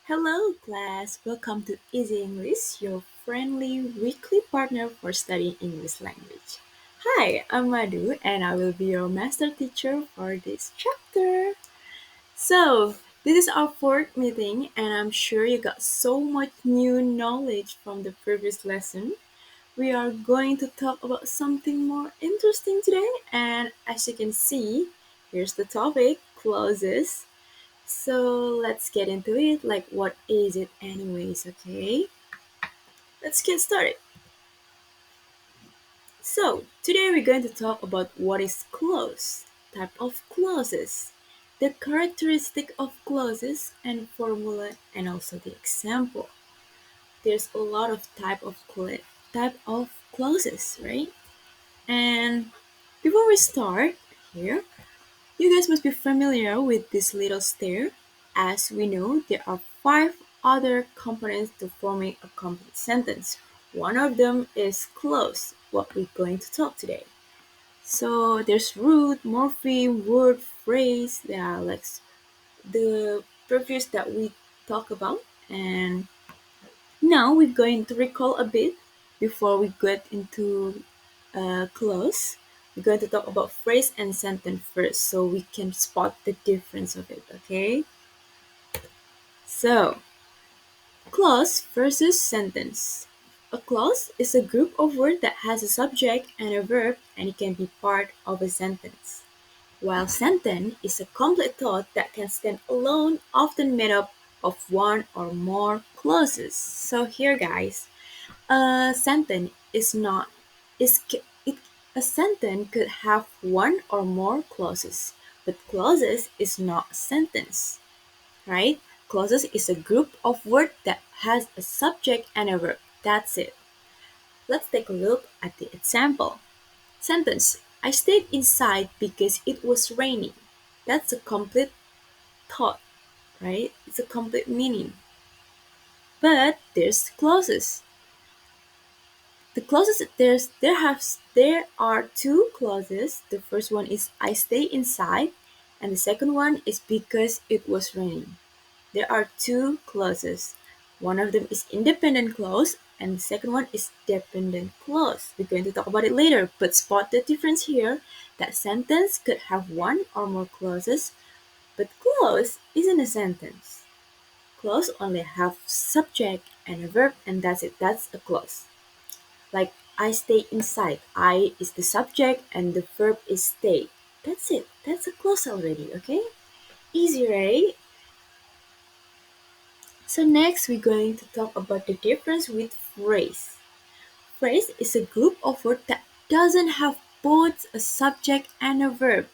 Hello, class. Welcome to Easy English, your friendly weekly partner for studying English language. Hi, I'm Madhu, and I will be your master teacher for this chapter. So, this is our fourth meeting, and I'm sure you got so much new knowledge from the previous lesson. We are going to talk about something more interesting today, and as you can see, here's the topic clauses. So let's get into it. Like, what is it, anyways? Okay, let's get started. So, today we're going to talk about what is clause, type of clauses, the characteristic of clauses, and formula, and also the example. There's a lot of type of clauses, right? And before we start here, you guys must be familiar with this little stair. As we know, there are five other components to forming a complete sentence. One of them is clause, what we're going to talk today. So there's root, morpheme, word, phrase. They are like the previous that we talk about. And now we're going to recall a bit before we get into clause. We're going to talk about phrase and sentence first so we can spot the difference of it, okay? So, clause versus sentence. A clause is a group of words that has a subject and a verb and it can be part of a sentence. While sentence is a complete thought that can stand alone, often made up of one or more clauses. So here guys, a sentence is not is it a sentence could have one or more clauses, but clauses is not a sentence, right? Clauses is a group of words that has a subject and a verb. That's it. Let's take a look at the example. Sentence: I stayed inside because it was raining. That's a complete thought, right? It's a complete meaning. But there's clauses. The clauses there are two clauses. The first one is I stay inside, and the second one is because it was raining. There are two clauses. One of them is independent clause, and the second one is dependent clause. We're going to talk about it later, but spot the difference here. That sentence could have one or more clauses, but clause isn't a sentence. Clause only have subject and a verb, and that's it. That's a clause. Like I stay inside. I is the subject and the verb is stay. That's it. That's a clause already, okay? Easy, right? So next we're going to talk about the difference with phrase. Phrase is a group of words that doesn't have both a subject and a verb.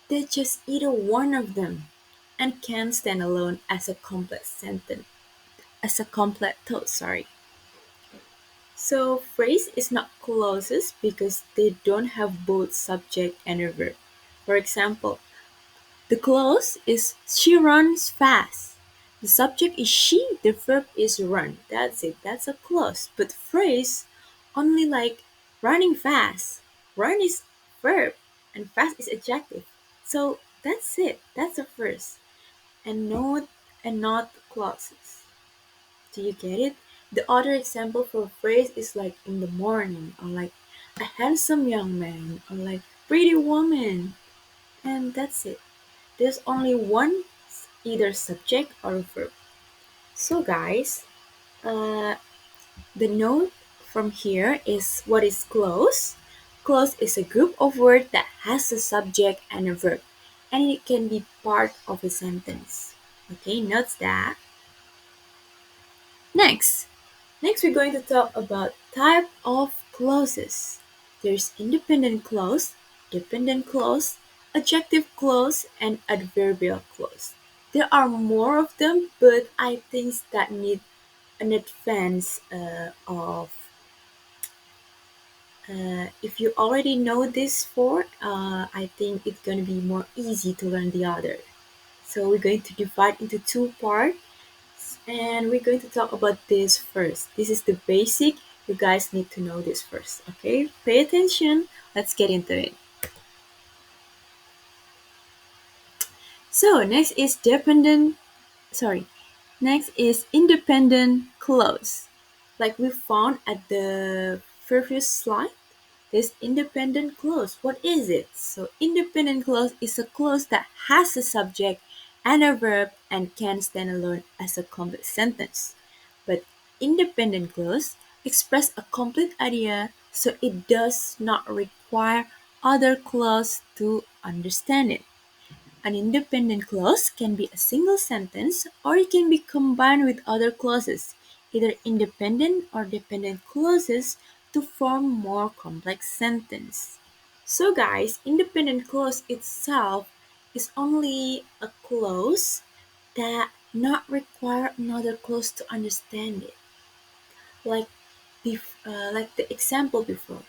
They're just either one of them and can stand alone as a complex sentence. As a complete thought, sorry. So phrase is not clauses because they don't have both subject and a verb. For example, the clause is she runs fast. The subject is she, the verb is run. That's it. That's a clause. But phrase only like running fast. Run is verb and fast is adjective. So that's it. That's a phrase. And not clauses. Do you get it? The other example for a phrase is like in the morning, or like a handsome young man, or like pretty woman. And that's it. There's only one either subject or verb. So guys, uh, the note from here is what is clause. Clause is a group of words that has a subject and a verb, and it can be part of a sentence. Okay, note that. Next, Next, we're going to talk about type of clauses. There's independent clause, dependent clause, adjective clause, and adverbial clause. There are more of them, but I think that need an advance of. If you already know this four, I think it's going to be more easy to learn the other. So we're going to divide into two parts and we're going to talk about this first. This is the basic. You guys need to know this first, okay? Pay attention. Let's get into it. So next is dependent. Sorry. Next is independent clause. Like we found at the previous slide, this independent clause. What is it? So independent clause is a clause that has a subject and a verb and can stand alone as a complete sentence. But independent clause express a complete idea, so it does not require other clause to understand it. An independent clause can be a single sentence or it can be combined with other clauses, either independent or dependent clauses to form more complex sentence. So guys, independent clause itself is only a clause that not require another clause to understand it. Like like the example before,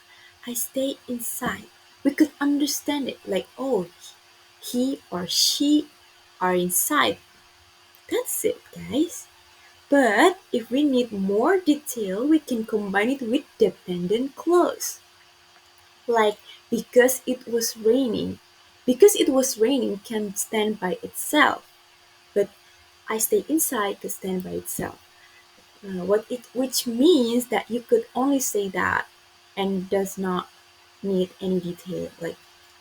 I stay inside. We could understand it like, oh, he or she are inside. That's it, guys. But if we need more detail, we can combine it with dependent clause. Like, because it was raining. Because it was raining can stand by itself. But I stay inside to stand by itself. Which means that you could only say that and does not need any detail. Like,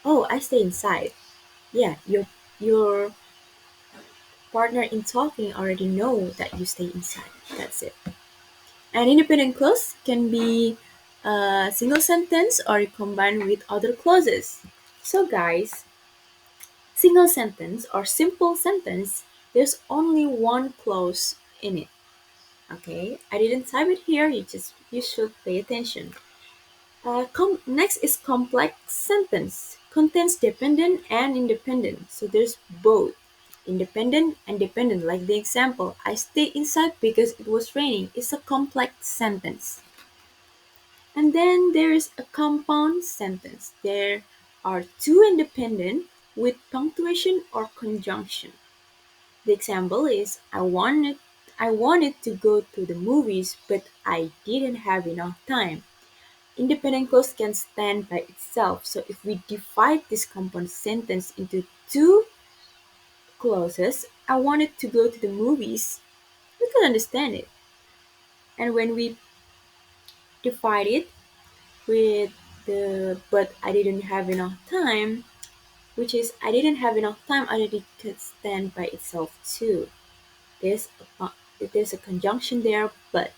oh, I stay inside. Yeah, your partner in talking already know that you stay inside. That's it. An independent clause can be a single sentence or combined with other clauses. So guys, single sentence or simple sentence, there's only one clause in it. Okay, I didn't type it here. You should pay attention. Next is complex sentence. Contains dependent and independent. So there's both independent and dependent. Like the example, I stayed inside because it was raining. It's a complex sentence. And then there is a compound sentence. There are two independent with punctuation or conjunction. The example is I wanted to go to the movies, but I didn't have enough time. Independent clause can stand by itself. So if we divide this compound sentence into two clauses, I wanted to go to the movies, we could understand it. And when we divide it with the but I didn't have enough time, which is I didn't have enough time already could stand by itself too. There's a, there's a conjunction there, but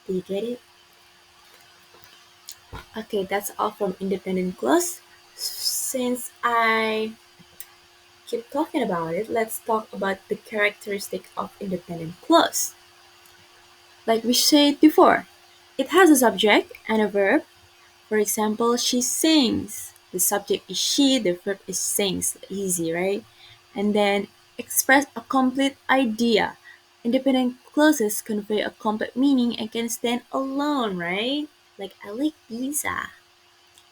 do you get it? Okay, that's all from independent clause. Since I keep talking about it, let's talk about the characteristic of independent clause. Like we said before, it has a subject and a verb. For example, she sings. The subject is she, the verb is sings. Easy, right? And then express a complete idea. Independent clauses convey a complete meaning and can stand alone, right? Like I like pizza.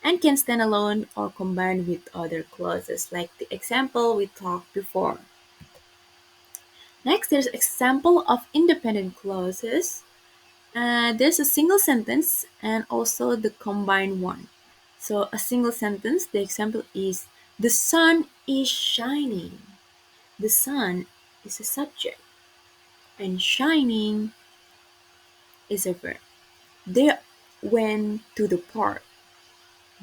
And can stand alone or combine with other clauses, like the example we talked before. Next, there's example of independent clauses. There's a single sentence and also the combined one. So a single sentence, the example is the sun is shining. The sun is a subject and shining is a verb. They went to the park.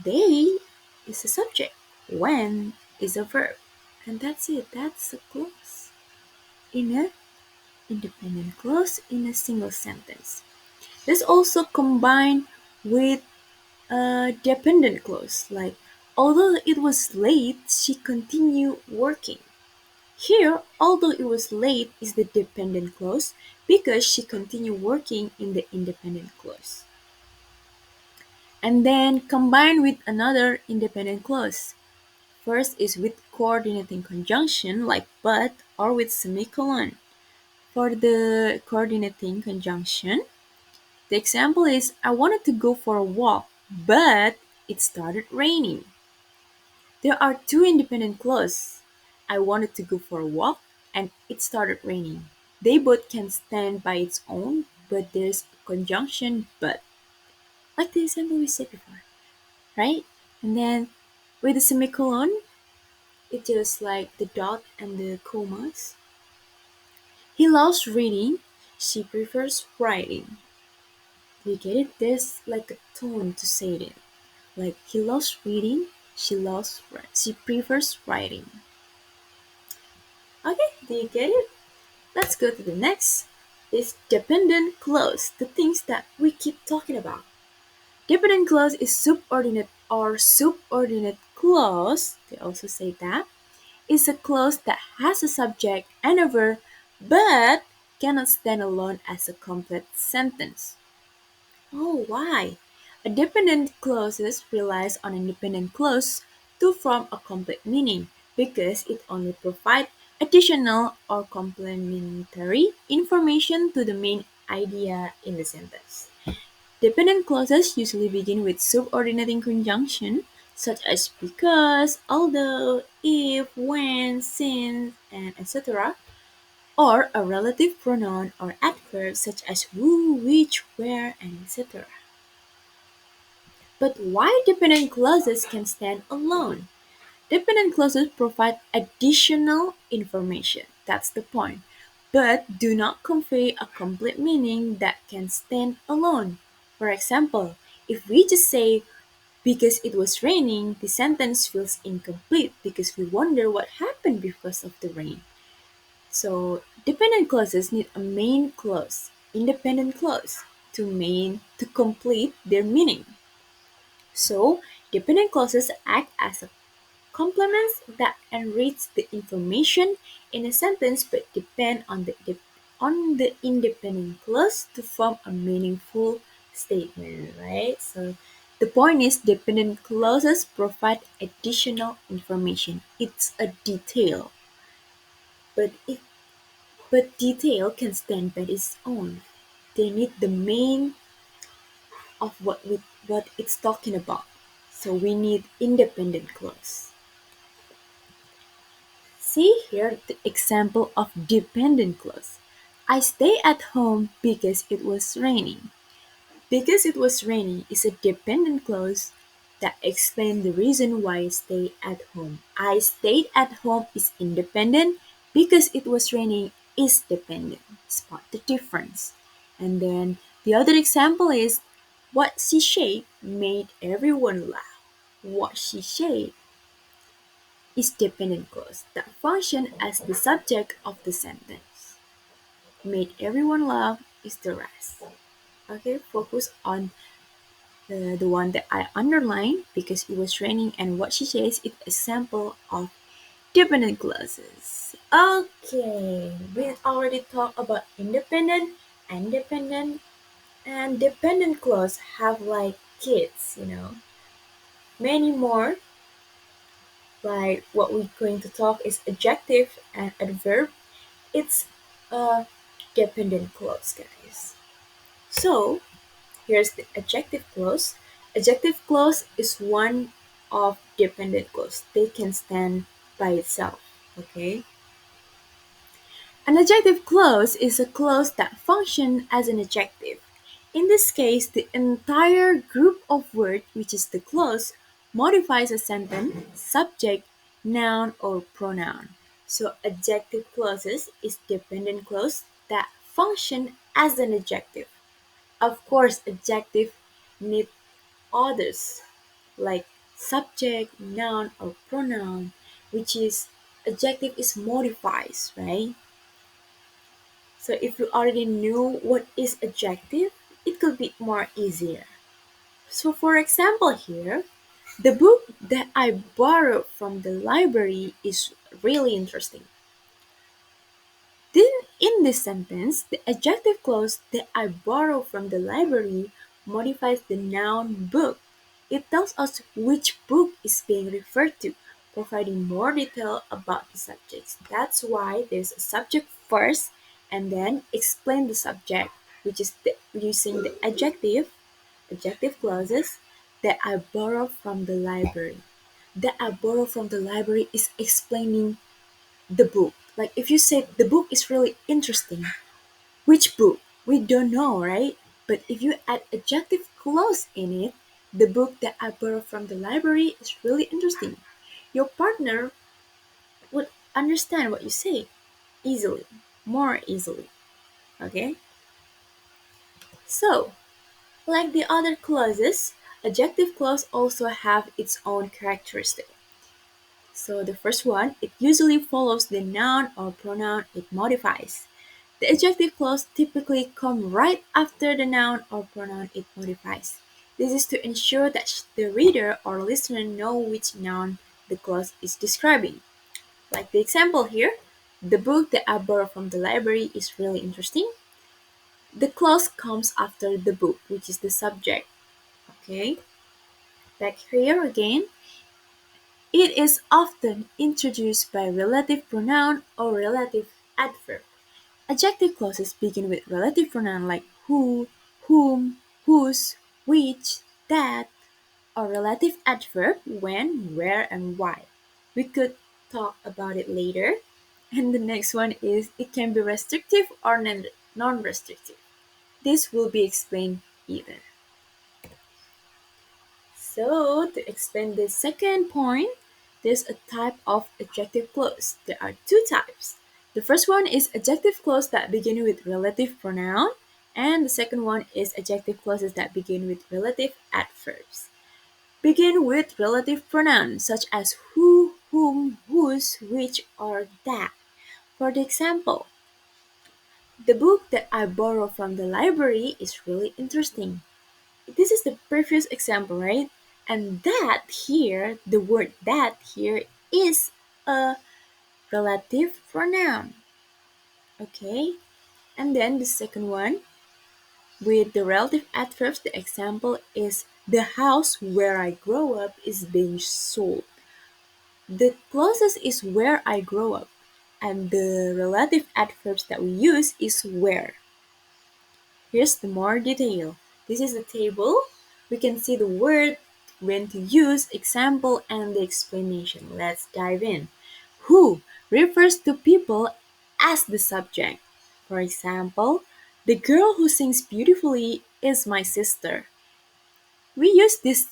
They is a subject. When is a verb. And that's it. That's a clause in a independent clause in a single sentence. This also combined with a dependent clause, like although it was late, she continued working. Here, although it was late is the dependent clause because she continued working in the independent clause. And then combined with another independent clause. First is with coordinating conjunction like but or with semicolon. For the coordinating conjunction, the example is I wanted to go for a walk, but it started raining. There are two independent clauses. I wanted to go for a walk and it started raining. They both can stand by its own, but there's a conjunction but. Like the example we said before, right? And then with the semicolon, it's just like the dot and the commas. He loves reading, she prefers writing. Do you get it? There's like a tone to say it in. Like he loves reading, she prefers writing. Okay, do you get it? Let's go to the next. Is dependent clause, the things that we keep talking about. Dependent clause is subordinate or subordinate clause, they also say that, is a clause that has a subject and a verb but cannot stand alone as a complete sentence. Oh, why? A dependent clause relies on a dependent clause to form a complete meaning because it only provides additional or complementary information to the main idea in the sentence. Dependent clauses usually begin with subordinating conjunction such as because, although, if, when, since, and etc., or a relative pronoun or adverb such as who, which, where, and etc. But why dependent clauses can stand alone? Dependent clauses provide additional information, that's the point, but do not convey a complete meaning that can stand alone. For example, if we just say, because it was raining, the sentence feels incomplete because we wonder what happened because of the rain. So, dependent clauses need a main clause, independent clause, to complete their meaning. So, dependent clauses act as a complements that enrich the information in a sentence but depend on the independent clause to form a meaningful statement, right? So the point is dependent clauses provide additional information. It's a detail, but detail can stand by its own. They need the main of what it's talking about. So we need independent clause. See here the example of dependent clause. I stay at home because it was raining. Because it was raining is a dependent clause that explains the reason why I stay at home. I stayed at home is independent, because it was raining is dependent. Spot the difference. And then the other example is what she said made everyone laugh. What she said is dependent clause that function as the subject of the sentence. Made everyone laugh is the rest. Okay, focus on the one that I underlined because it was raining and what she says is a sample of dependent clauses. Okay, we already talked about independent, independent, and dependent clause have like kids. Many more. Like what we're going to talk is adjective and adverb. It's a dependent clause, guys. So here's the adjective clause. Adjective clause is one of dependent clause. They can stand by itself. Okay. An adjective clause is a clause that functions as an adjective. In this case, the entire group of words, which is the clause, modifies a sentence, subject, noun, or pronoun. So, adjective clauses is dependent clause that function as an adjective. Of course, adjective need others like subject, noun, or pronoun, which is adjective is modifies, right? So if you already knew what is adjective, it could be more easier. So for example here, the book that I borrowed from the library is really interesting. Then in this sentence, the adjective clause that I borrow from the library modifies the noun book. It tells us which book is being referred to, providing more detail about the subjects. That's why there's a subject first and then explain the subject, which is using the adjective clauses that I borrow from the library. That I borrow from the library is explaining the book. Like if you say the book is really interesting, which book? We don't know, right? But if you add adjective clause in it, the book that I borrowed from the library is really interesting. Your partner would understand what you say easily. more easily. Okay? So, like the other clauses, adjective clause also have its own characteristic. So the first one, it usually follows the noun or pronoun it modifies. The adjective clause typically come right after the noun or pronoun it modifies. This is to ensure that the reader or listener know which noun the clause is describing. Like the example here, the book that I borrowed from the library is really interesting. The clause comes after the book, which is the subject. Okay, back here again. It is often introduced by relative pronoun or relative adverb. Adjective clauses begin with relative pronoun like who, whom, whose, which, that, or relative adverb when, where, and why. We could talk about it later. And the next one is it can be restrictive or non restrictive. This will be explained either. So, to explain the second point, there's a type of adjective clause. There are two types. The first one is adjective clause that begin with relative pronoun, and the second one is adjective clauses that begin with relative adverbs. Begin with relative pronouns such as who, whom, whose, which, or that. For the example, the book that I borrowed from the library is really interesting. This is the previous example, right? And that here, the word that here is a relative pronoun. Okay? And then the second one, with the relative adverbs, the example is the house where I grow up is being sold. The closest is where I grow up, and the relative adverbs that we use is where. Here's the more detail. This is a table. We can see the word, when to use, example, and the explanation. Let's dive in. Who refers to people as the subject. For example, the girl who sings beautifully is my sister. We use this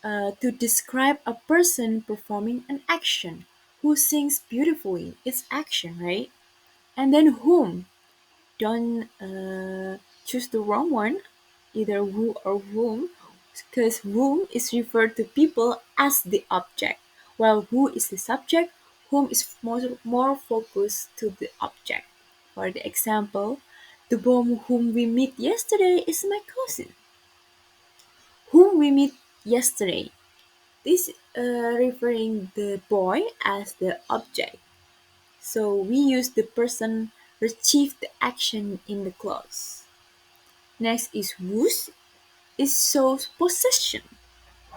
to describe a person performing an action. Who sings beautifully? It's action, right? And then whom? Don't choose the wrong one, either who or whom, because whom is referred to people as the object, while who is the subject, whom is more focused to the object. For the example, the boy whom we met yesterday is my cousin. Whom we met yesterday. This referring the boy as the object. So we use the person achieved the action in the clause. Next is whose is shows possession,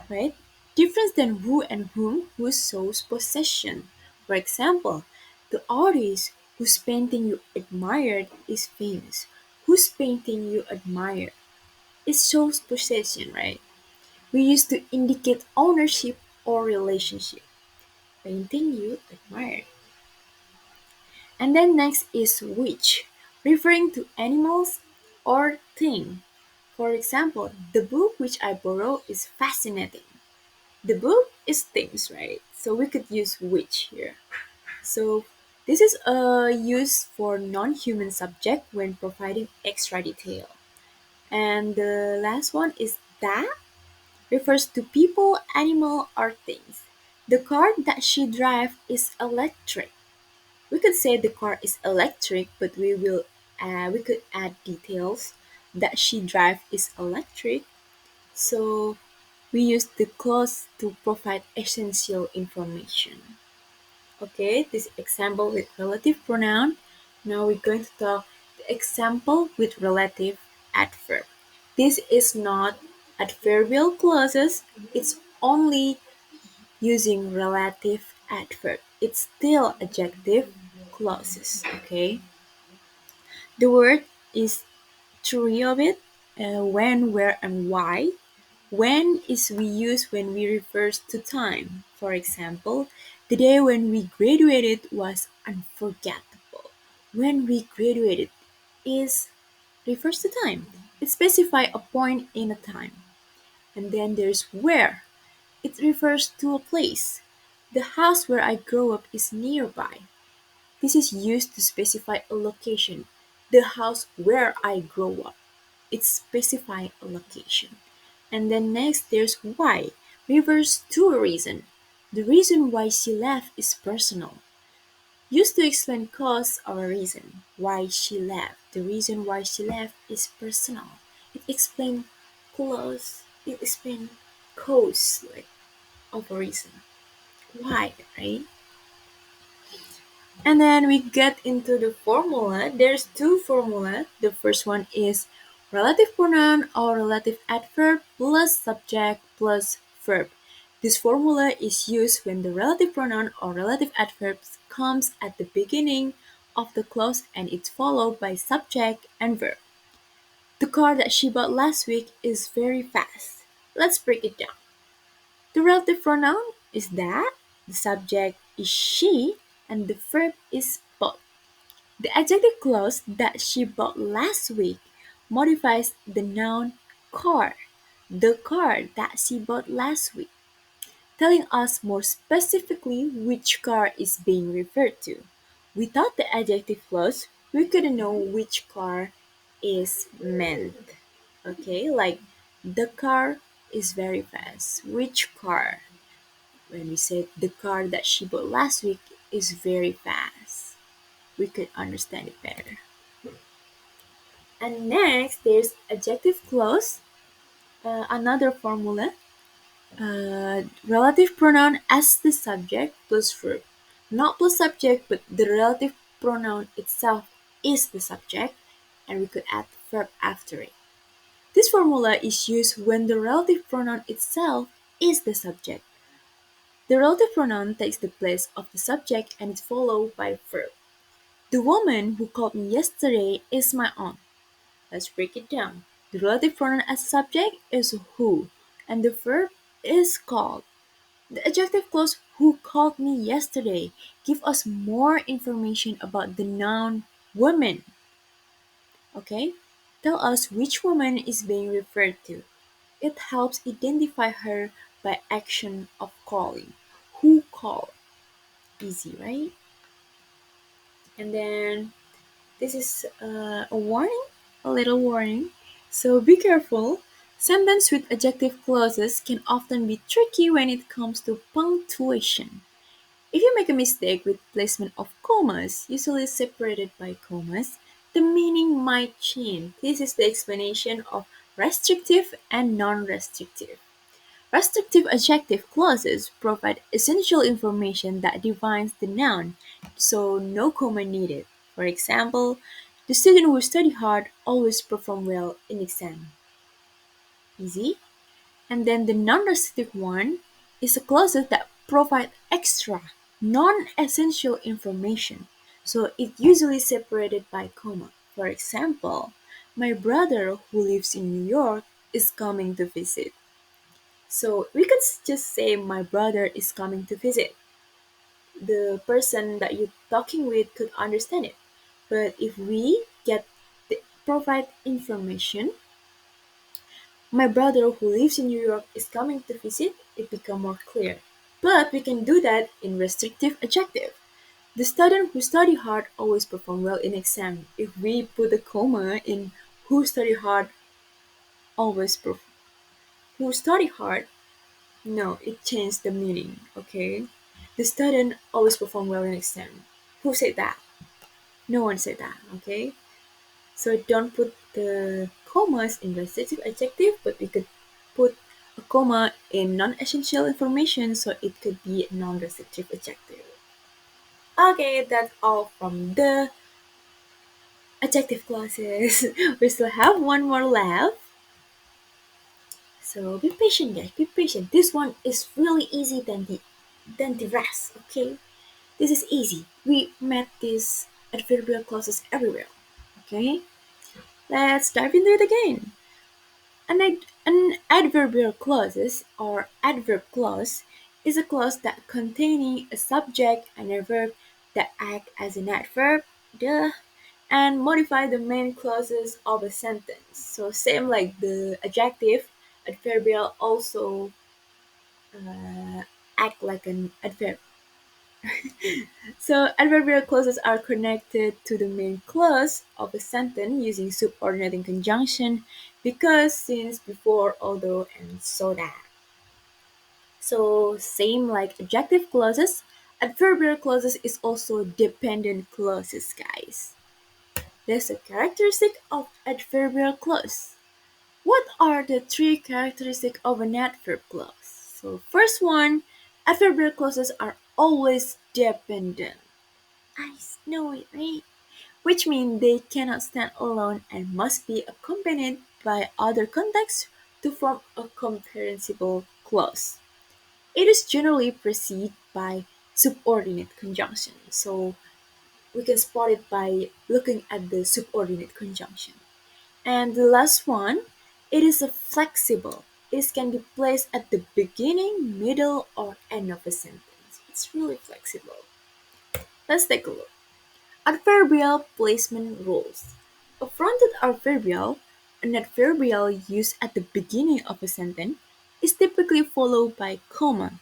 right? Difference than who and whom, who shows possession. For example, the artist whose painting you admired is famous. Whose painting you admire? It shows possession, right? We use to indicate ownership or relationship. Painting you admire. And then next is which, referring to animals or thing. For example, the book which I borrow is fascinating. The book is things, right? So we could use which here. So this is a use for non-human subject when providing extra detail. And the last one is that refers to people, animal, or things. The car that she drives is electric. We could say the car is electric, but we could add details that she drives is electric. So we use the clause to provide essential information. Okay, this example with relative pronoun. Now we're going to talk the example with relative adverb. This is not adverbial clauses. It's only using relative adverb. It's still adjective clauses. Okay, the word is three of it: when, where, and why. When is we use when we refers to time. For example, the day when we graduated was unforgettable. When we graduated is refers to time. It specifies a point in a time. And then there's where. It refers to a place. The house where I grew up is nearby. This is used to specify a location, the house where I grow up. It's specifying a location. And then next there's why, refers to a reason. The reason why she left is personal. Used to explain cause or a reason why she left. The reason why she left is personal. It explains cause. It explains cause like of a reason. Why, right? And then we get into the formula. There's two formula. The first one is relative pronoun or relative adverb plus subject plus verb. This formula is used when the relative pronoun or relative adverb comes at the beginning of the clause and it's followed by subject and verb. The car that she bought last week is very fast. Let's break it down. The relative pronoun is that, the subject is she, and the verb is bought. The adjective clause that she bought last week modifies the noun car, the car that she bought last week, telling us more specifically which car is being referred to. Without the adjective clause, we couldn't know which car is meant. Okay, like the car is very fast. Which car? When we said the car that she bought last week is very fast, we could understand it better. And next, there's adjective clause, another formula. Relative pronoun as the subject plus verb. Not plus subject, but the relative pronoun itself is the subject, and we could add verb after it. This formula is used when the relative pronoun itself is the subject. The relative pronoun takes the place of the subject and is followed by verb. The woman who called me yesterday is my aunt. Let's break it down. The relative pronoun as subject is who, and the verb is called. The adjective clause who called me yesterday give us more information about the noun woman. Okay? Tell us which woman is being referred to. It helps identify her by action of calling. Who called? Easy, right? And then this is a warning, a little warning. So be careful. Sentence with adjective clauses can often be tricky when it comes to punctuation. If you make a mistake with placement of commas, usually separated by commas, the meaning might change. This is the explanation of restrictive and non-restrictive. Restrictive adjective clauses provide essential information that defines the noun, so no comma needed. For example, the student who study hard always perform well in exam. Easy. And then the non-restrictive one is a clauses that provide extra, non-essential information. So it usually separated by comma. For example, my brother who lives in New York is coming to visit. So we could just say my brother is coming to visit. The person that you're talking with could understand it. But if we get the provide information, my brother who lives in New York is coming to visit, it become more clear. But we can do that in restrictive adjective. The student who study hard always perform well in exam. If we put a comma in who study hard always perform, who study hard, no, it changed the meaning, okay? The student always perform well in exam. Who said that? No one said that, okay? So don't put the commas in restrictive adjective, but we could put a comma in non-essential information, so it could be a non-restrictive adjective. Okay, that's all from the adjective clauses. We still have one more left. So be patient, guys. Be patient. This one is really easy than the rest. Okay, this is easy. We met these adverbial clauses everywhere. Okay, let's dive into it again. An adverbial clause or adverb clause is a clause that containing a subject and a verb that act as an adverb, duh, and modify the main clauses of a sentence. So same like the adjective, adverbial also act like an adverb. So adverbial clauses are connected to the main clause of a sentence using subordinating conjunction because, since, before, although, and so that. So same like adjective clauses, adverbial clauses is also dependent clauses, guys. There's a characteristic of adverbial clause. What are the three characteristics of an adverb clause? So first one, adverbial clauses are always dependent. I know it, right? Which means they cannot stand alone and must be accompanied by other contexts to form a comprehensible clause. It is generally preceded by subordinate conjunction. So we can spot it by looking at the subordinate conjunction. And the last one, it is a flexible. It can be placed at the beginning, middle, or end of a sentence. It's really flexible. Let's take a look. Adverbial placement rules. A fronted adverbial, an adverbial used at the beginning of a sentence, is typically followed by comma.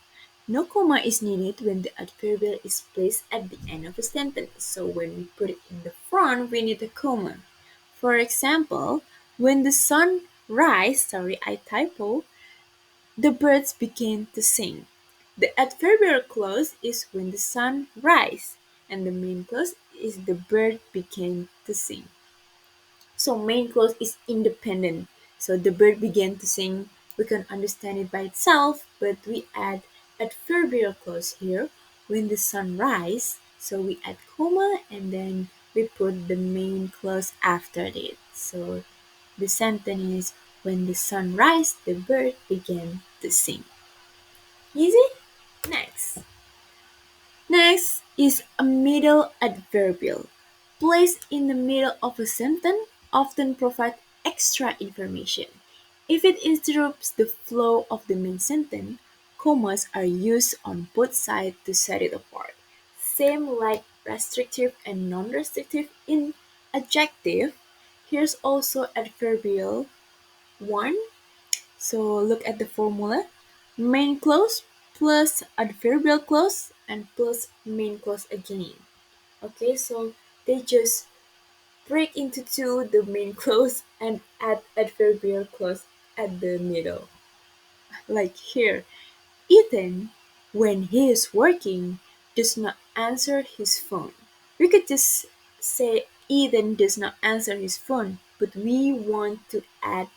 No comma is needed when the adverbial is placed at the end of a sentence. So when we put it in the front, we need a comma. For example, when the sun rise, sorry, I typo, the birds began to sing. The adverbial clause is when the sun rise, and the main clause is the bird began to sing. So main clause is independent. So the bird began to sing. We can understand it by itself, but we add adverbial clause here when the sun rise. So we add comma and then we put the main clause after it. So the sentence is when the sun rise, the bird began to sing. Easy? Next. Next is a middle adverbial. Placed in the middle of a sentence often provide extra information. If it interrupts the flow of the main sentence, commas are used on both sides to set it apart. Same like restrictive and non-restrictive in adjective. Here's also adverbial 1. So look at the formula. Main clause plus adverbial clause and plus main clause again. Okay, so they just break into two the main clause and add adverbial clause at the middle. Like here, Ethan, when he is working, does not answer his phone. We could just say Ethan does not answer his phone, but we want to add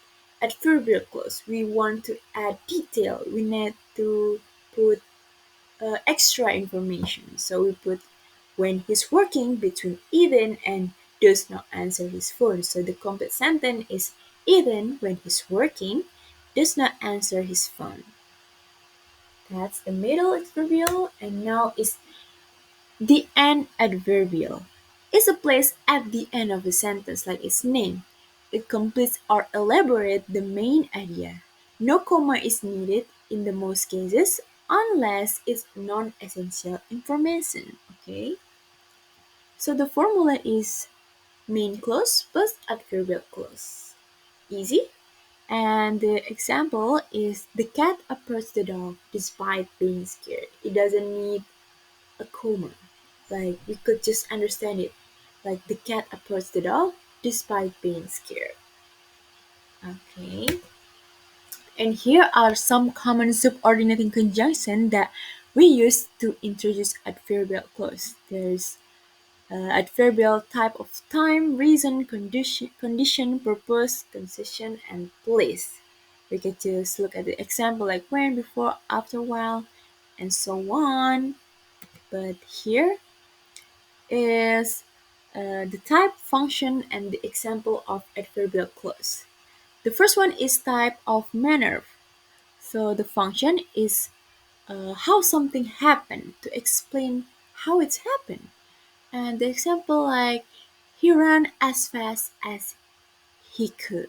adverbial clause. We want to add detail. We need to put extra information. So we put when he's working between Ethan and does not answer his phone. So the complete sentence is Ethan, when he's working, does not answer his phone. That's the middle adverbial, and now is the end adverbial. It's a place at the end of a sentence like its name. It completes or elaborates the main idea. No comma is needed in the most cases unless it's non-essential information. Okay? So the formula is main clause plus adverbial clause. Easy? And the example is the cat approached the dog despite being scared. It doesn't need a comma. Like we could just understand it. Like the cat approached the dog despite being scared. Okay. And here are some common subordinating conjunction that we use to introduce adverbial clause. There's adverbial type of time, reason, condition, purpose, concession, and place. We can just look at the example like when, before, after, while, and so on. But here is the type, function, and the example of adverbial clause. The first one is type of manner. So the function is how something happened to explain how it's happened. And the example like he ran as fast as he could.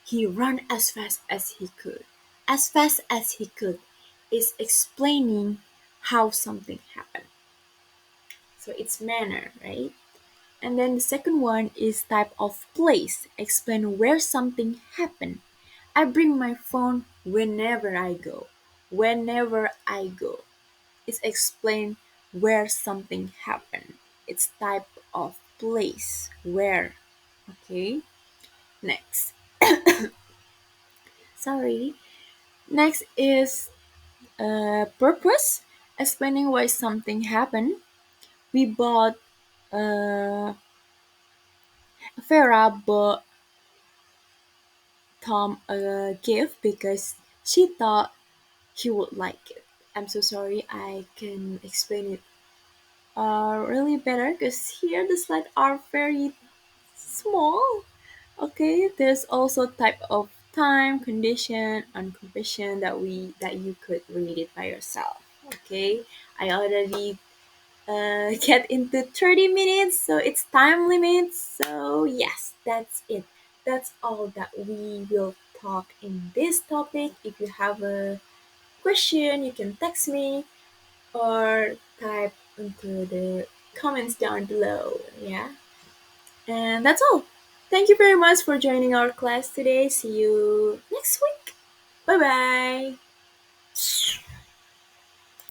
He ran as fast as he could. As fast as he could is explaining how something happened. So it's manner, right? And then the second one is type of place. Explain where something happened. I bring my phone whenever I go. Whenever I go. It's explain where something happened. It's type of place where. Okay. Next. Sorry. Next is purpose, explaining why something happened. We bought Farah bought Tom a gift because she thought he would like it. I'm so sorry, I can explain it really better because here the slides are very small. Okay, there's also type of time, condition, and completion that you could read it by yourself. Okay, I already get into 30 minutes, so it's time limit. So yes, that's it. That's all that we will talk in this topic. If you have a question, you can text me or type into the comments down below. Yeah, and that's all. Thank you very much for joining our class today. See you next week. Bye bye.